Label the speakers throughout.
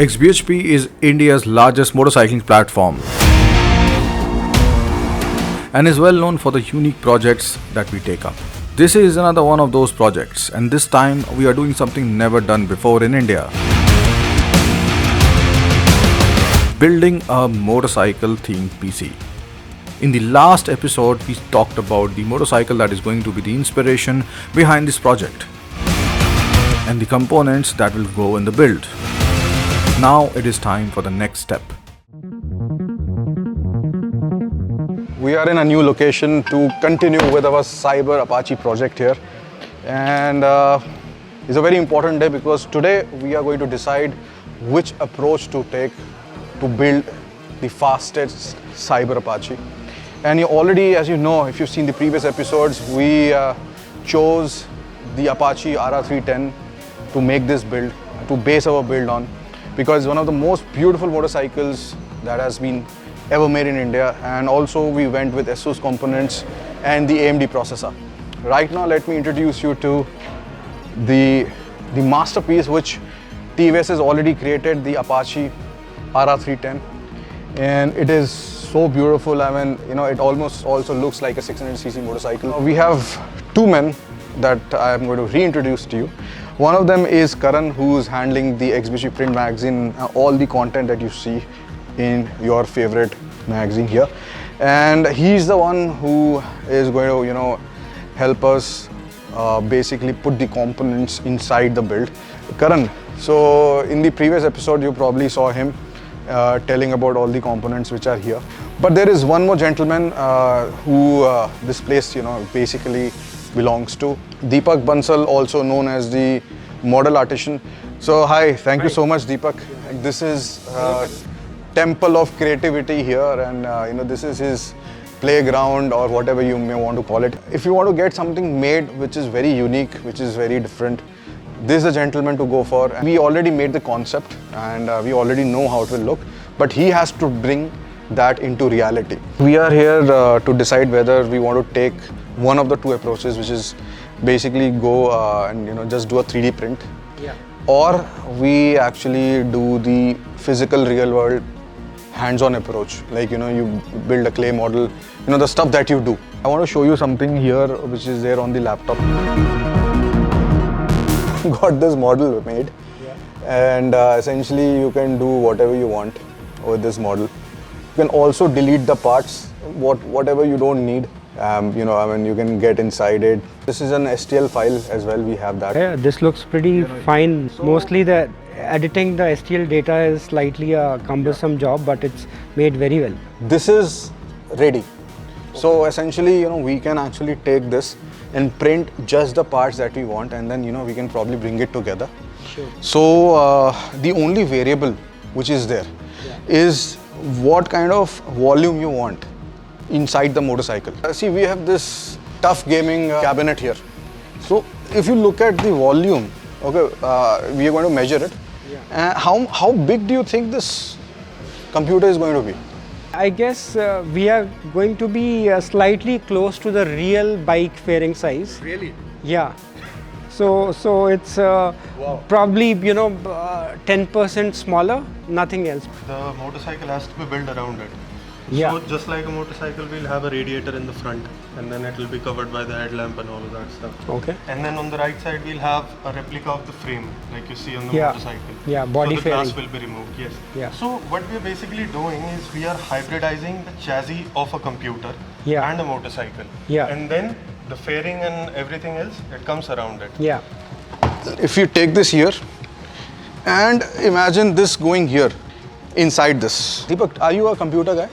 Speaker 1: XBHP is India's largest motorcycling platform and is well known for the unique projects that we take up. This is another one of those projects, and this time we are doing something never done before in India. Building a motorcycle themed PC. In the last episode, we talked about the motorcycle that is going to be the inspiration behind this project and the components that will go in the build. Now it is time for the next step.
Speaker 2: We are in a new location to continue with our Cyber Apache project here, and it's a very important day because today we are going to decide which approach to take to build the fastest Cyber Apache. And you already, as you know, if you've seen the previous episodes, we chose the Apache RR310 to make this build, to base our build on, because it's one of the most beautiful motorcycles that has been ever made in India. And also we went with ASUS components and the AMD processor. Right now, let me introduce you to the masterpiece which TVS has already created, the Apache RR310. And it is so beautiful. I mean, you know, it almost also looks like a 600cc motorcycle. We have two men that I am going to reintroduce to you. One of them is Karan, who's handling the XBHP print magazine, all the content that you see in your favorite magazine here. And he's the one who is going to, you know, help us basically put the components inside the build. Karan, so in the previous episode, you probably saw him telling about all the components which are here. But there is one more gentleman who this place, you know, basically belongs to. Deepak Bansal, also known as the model artisan. So hi, thank you so much, Deepak. This is temple of creativity here, and you know, this is his playground or whatever you may want to call it. If you want to get something made which is very unique, which is very different, this is a gentleman to go for. We already made the concept and we already know how it will look, but he has to bring that into reality. We are here to decide whether we want to take one of the two approaches, which is basically go and, you know, just do a 3D print, or we actually do the physical real world hands-on approach, like, you know, you build a clay model, you know, the stuff that you do. I want to show you something here which is there on the laptop. Got this model made, and essentially you can do whatever you want with this model. You can also delete the parts, whatever you don't need. You know, I mean, you can get inside it. This is an STL file as well, we have that.
Speaker 3: Yeah, this looks pretty fine. Mostly the editing the STL data is slightly a cumbersome job, but it's made very well.
Speaker 2: This is ready. So essentially, you know, we can actually take this and print just the parts that we want, and then, you know, we can probably bring it together.
Speaker 3: Sure.
Speaker 2: So the only variable which is there is what kind of volume you want inside the motorcycle. See, we have this tough gaming cabinet here. So if you look at the volume, okay, we are going to measure it. How big do you think this computer is going to be?
Speaker 3: I guess we are going to be slightly close to the real bike fairing size.
Speaker 2: Really?
Speaker 3: Yeah. So it's probably, you know, 10% smaller, nothing else.
Speaker 4: The motorcycle has to be built around it.
Speaker 3: Yeah.
Speaker 4: So just like a motorcycle, we'll have a radiator in the front, and then it will be covered by the headlamp and all of that stuff.
Speaker 3: Okay.
Speaker 4: And then on the right side, we'll have a replica of the frame, like you see on the
Speaker 3: Yeah.
Speaker 4: motorcycle.
Speaker 3: Yeah, body
Speaker 4: so the glass
Speaker 3: fairing.
Speaker 4: will be removed, yes.
Speaker 3: Yeah.
Speaker 4: So what we're basically doing is we are hybridizing the chassis of a computer
Speaker 3: Yeah.
Speaker 4: and a motorcycle.
Speaker 3: Yeah.
Speaker 4: And then the fairing and everything else, it comes around it.
Speaker 3: Yeah.
Speaker 2: If you take this here and imagine this going here, inside this. Deepak, are you a computer guy?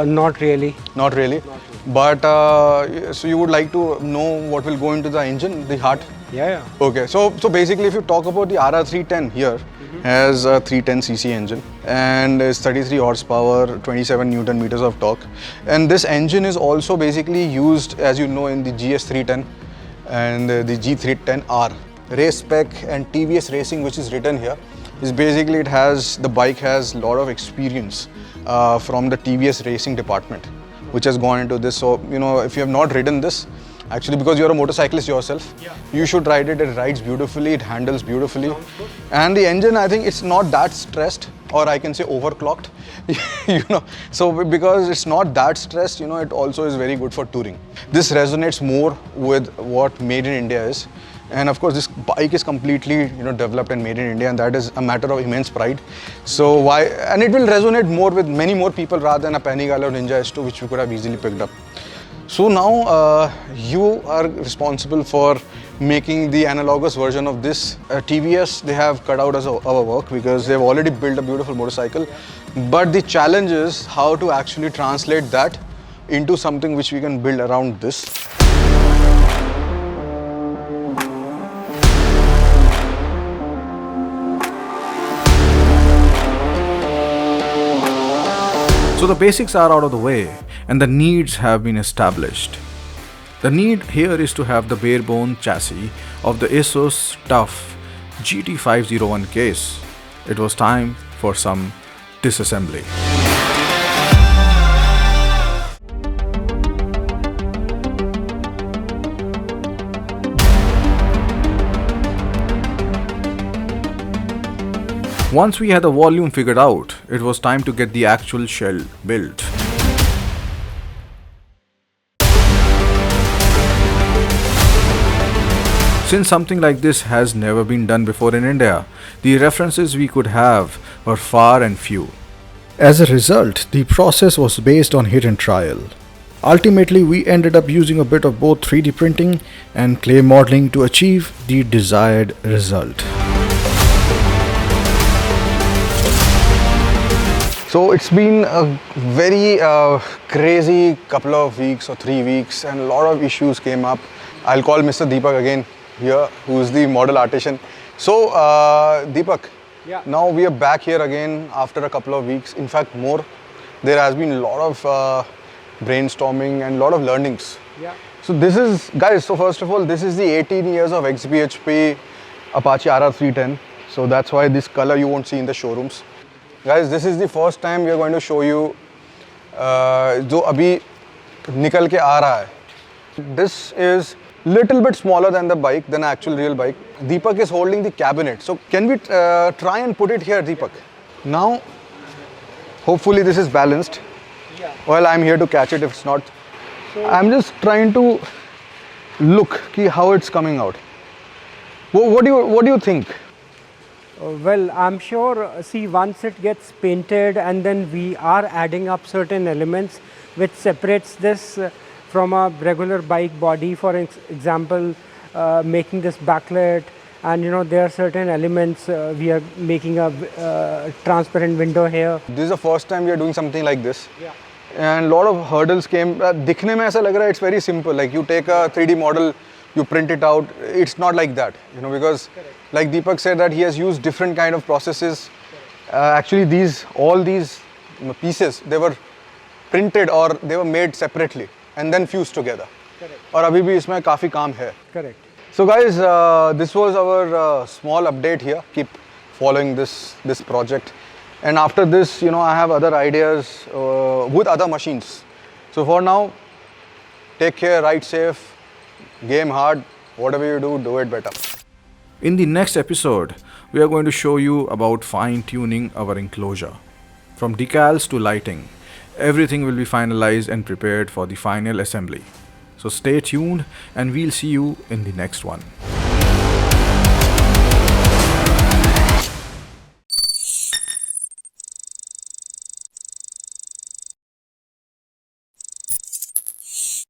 Speaker 3: Not really.
Speaker 2: Not really. But so you would like to know what will go into the engine, the heart?
Speaker 3: Yeah.
Speaker 2: Okay, so basically if you talk about the RR310 here, has a 310cc engine and is 33 horsepower, 27 Newton meters of torque. And this engine is also basically used, as you know, in the GS310 and the G310R. Race spec and TVS Racing, which is written here, is basically the bike has a lot of experience from the TVS Racing department, which has gone into this. So, you know, if you have not ridden this, Actually, because you're a motorcyclist yourself, you should ride it. It rides beautifully, it handles beautifully. And the engine, I think it's not that stressed, or I can say overclocked, you know. So because it's not that stressed, you know, it also is very good for touring. This resonates more with what Made in India is. And of course, this bike is completely, you know, developed and made in India, and that is a matter of immense pride. So why, and it will resonate more with many more people rather than a Panigale or Ninja S2, which you could have easily picked up. So now you are responsible for making the analogous version of this. TVS, they have cut out our work because they've already built a beautiful motorcycle. But the challenge is how to actually translate that into something which we can build around this.
Speaker 1: So the basics are out of the way and the needs have been established. The need here is to have the bare bone chassis of the ASUS TUF GT501 case. It was time for some disassembly. Once we had the volume figured out, it was time to get the actual shell built. Since something like this has never been done before in India, the references we could have were far and few. As a result, the process was based on hit and trial. Ultimately, we ended up using a bit of both 3D printing and clay modeling to achieve the desired result.
Speaker 2: So it's been a very crazy couple of weeks or 3 weeks, and a lot of issues came up. I'll call Mr. Deepak again here, who's the model artisan. So Deepak, now we are back here again after a couple of weeks. In fact, more. There has been a lot of brainstorming and a lot of learnings. So this is, guys, so first of all, this is the 18 years of XBHP Apache RR310. So that's why this color you won't see in the showrooms. Guys, this is the first time we are going to show you जो अभी निकल के आ रहा है. This is little bit smaller than the bike, than actual real bike. Deepak is holding the cabinet. So can we try and put it here, Deepak? Now, hopefully this is balanced. Well, I'm here to catch it if it's not. I'm just trying to look ki how it's coming out. What do you think?
Speaker 3: Well, I'm sure, see, once it gets painted and then we are adding up certain elements which separates this from a regular bike body. For example, making this backlit, and you know, there are certain elements, we are making a transparent window here.
Speaker 2: This is the first time we are doing something like this. And a lot of hurdles came. दिखने में ऐसा लग रहा है it's very simple. Like you take a 3D model, you print it out. It's not like that, you know, because like Deepak said that he has used different kind of processes. Actually, all these pieces, they were printed or they were made separately and then fused together. और अभी भी इसमें काफी काम है.
Speaker 3: Correct.
Speaker 2: So guys, this was our small update here. Keep following this project. And after this, you know, I have other ideas with other machines. So for now, take care, ride safe, game hard. Whatever you do, do it better.
Speaker 1: In the next episode, we are going to show you about fine-tuning our enclosure. From decals to lighting, everything will be finalized and prepared for the final assembly. So stay tuned and we'll see you in the next one.